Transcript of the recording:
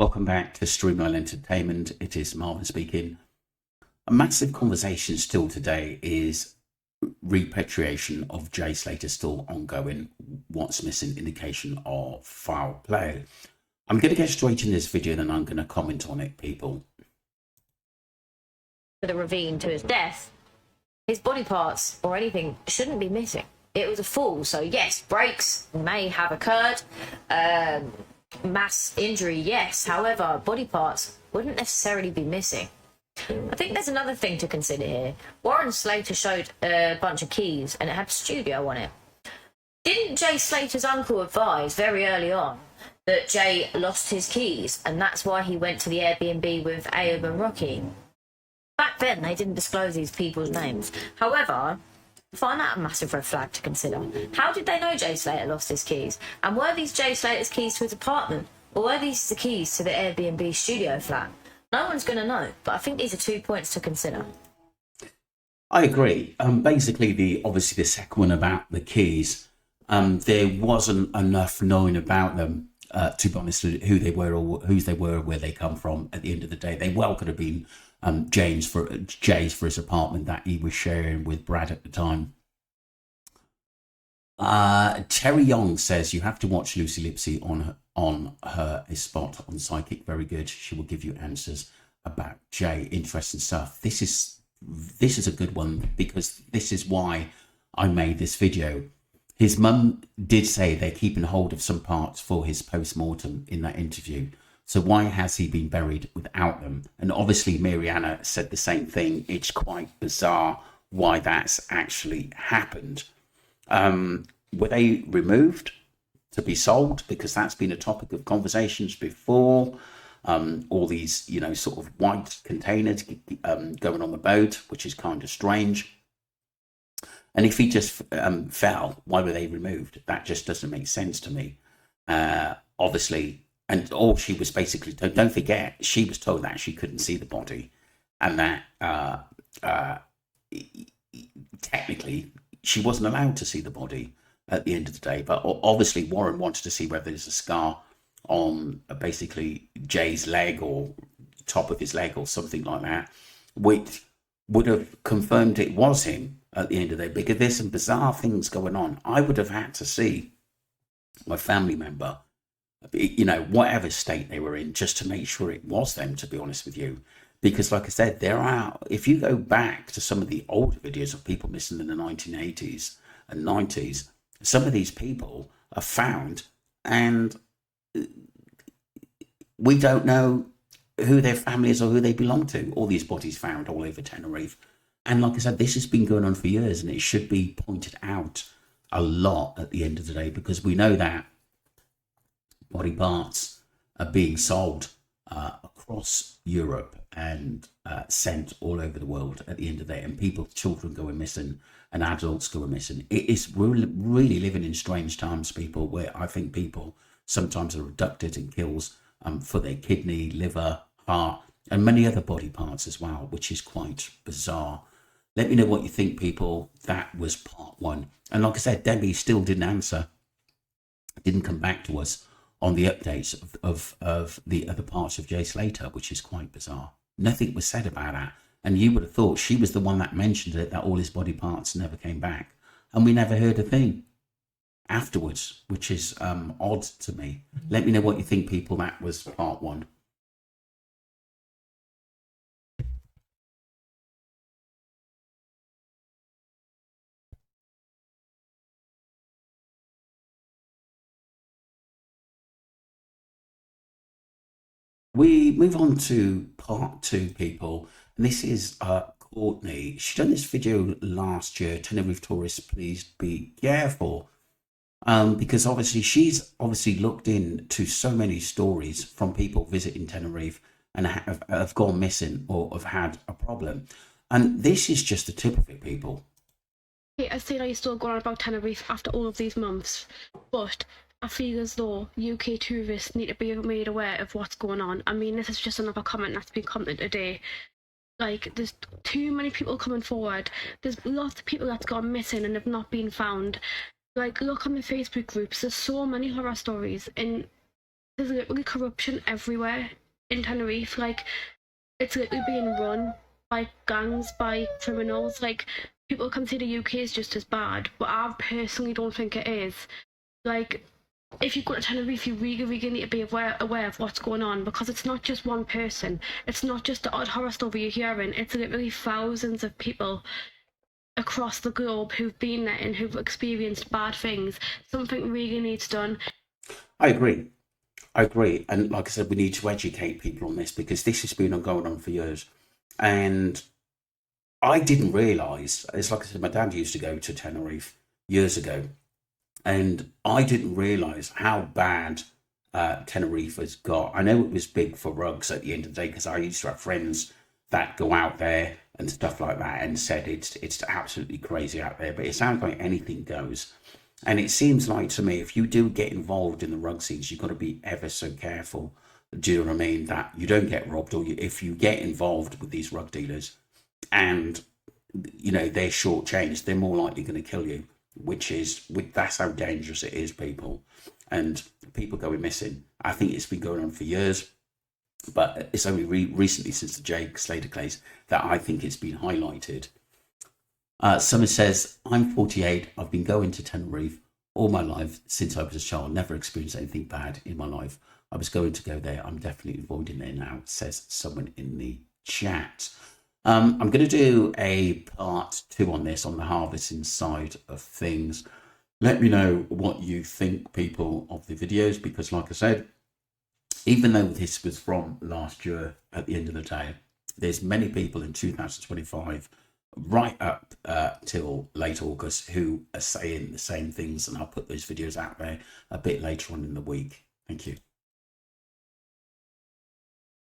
Welcome back to Streamline Entertainment. It is Marvin speaking. A massive conversation still today is repatriation of Jay Slater still ongoing. What's missing? Indication of foul play. I'm going to get straight in this video, then I'm going to comment on it, people. The ravine to his death, his body parts or anything shouldn't be missing. It was a fall, so yes, breaks may have occurred. Mass injury, yes. However, body parts wouldn't necessarily be missing. I think there's another thing to consider here. Warren Slater showed a bunch of keys and it had studio on it. Didn't Jay Slater's uncle advise very early on that Jay lost his keys and that's why he went to the Airbnb with Ayoub and Rocky? Back then, they didn't disclose these people's names. However, I find that a massive red flag to consider. How did they know Jay Slater lost his keys? And were these Jay Slater's keys to his apartment? Or were these the keys to the Airbnb studio flat? No one's going to know, but I think these are 2 points to consider. I agree. Basically, obviously the second one about the keys, there wasn't enough knowing about them, to be honest, who they were or whose they were, where they come from. At the end of the day, they well could have been Jay's for his apartment that he was sharing with Brad at the time. Terry Young says you have to watch Lucy Lipsy on her spot on Psychic. Very good. She will give you answers about Jay. Interesting stuff. This is a good one because this is why I made this video. His mum did say they're keeping hold of some parts for his post-mortem in that interview. So why has he been buried without them? And obviously Mariana said the same thing. It's quite bizarre why that's actually happened. Were they removed to be sold? Because that's been a topic of conversations before. All these, sort of white containers going on the boat, which is kind of strange. And if he just fell, why were they removed? That just doesn't make sense to me. Obviously, and all she was basically told, don't forget, she was told that she couldn't see the body and that technically she wasn't allowed to see the body at the end of the day. But obviously Warren wanted to see whether there's a scar on basically Jay's leg or top of his leg or something like that, which would have confirmed it was him at the end of the day, because there's some bizarre things going on. I would have had to see my family member, whatever state they were in, just to make sure it was them, to be honest with you. Because like I said, if you go back to some of the older videos of people missing in the 1980s and 90s, some of these people are found and we don't know who their family is or who they belong to. All these bodies found all over Tenerife. And like I said, this has been going on for years and it should be pointed out a lot at the end of the day, because we know that body parts are being sold across Europe and sent all over the world at the end of the day, and children going missing and adults going missing. It is really living in strange times, people, where I think people sometimes are abducted and kills for their kidney, liver, heart, and many other body parts as well, which is quite bizarre. Let me know what you think, people. That was part one. And like I said, Debbie still didn't answer, didn't come back to us on the updates of the other parts of Jay Slater, which is quite bizarre. Nothing was said about that. And you would have thought she was the one that mentioned it, that all his body parts never came back. And we never heard a thing afterwards, which is odd to me. Let me know what you think, people. That was part one. We move on to part two, people. And this is Courtney. She done this video last year. Tenerife tourists, please be careful. Because obviously she's looked into so many stories from people visiting Tenerife and have gone missing or have had a problem. And this is just the tip of it, people. I say that you're still going on about Tenerife after all of these months, but I feel as though UK tourists need to be made aware of what's going on. I mean, this is just another comment that's been commented today. Like, there's too many people coming forward. There's lots of people that's gone missing and have not been found. Like, look on the Facebook groups. There's so many horror stories, and there's literally corruption everywhere in Tenerife. Like, it's literally being run by gangs, by criminals. Like, people can say the UK is just as bad, but I personally don't think it is. Like, if you go to Tenerife, you really need to be aware of what's going on, because it's not just one person. It's not just the odd horror story you're hearing. It's literally thousands of people across the globe who've been there and who've experienced bad things. Something really needs done. I agree. And like I said, we need to educate people on this, because this has been going on for years. And I didn't realise, it's like I said, my dad used to go to Tenerife years ago, and I didn't realise how bad Tenerife has got. I know it was big for rugs at the end of the day, because I used to have friends that go out there and stuff like that, and said it's absolutely crazy out there. But it sounds like anything goes. And it seems like to me, if you do get involved in the rug scenes, you've got to be ever so careful. Do you know what I mean? That you don't get robbed, or if you get involved with these rug dealers and, you know, they're shortchanged, they're more likely going to kill you, that's how dangerous it is, people. And people going missing. I think it's been going on for years, but it's only recently, since the Jake Slater case, that I think it's been highlighted. Summer says, I'm 48. I've been going to Tenerife all my life since I was a child. Never experienced anything bad in my life. I was going to go there. I'm definitely avoiding it now, says someone in the chat. I'm going to do a part 2 on this, on the harvesting side of things. Let me know what you think, people, of the videos, because like I said, even though this was from last year, at the end of the day, there's many people in 2025 right up till late August who are saying the same things, and I'll put those videos out there a bit later on in the week. Thank you.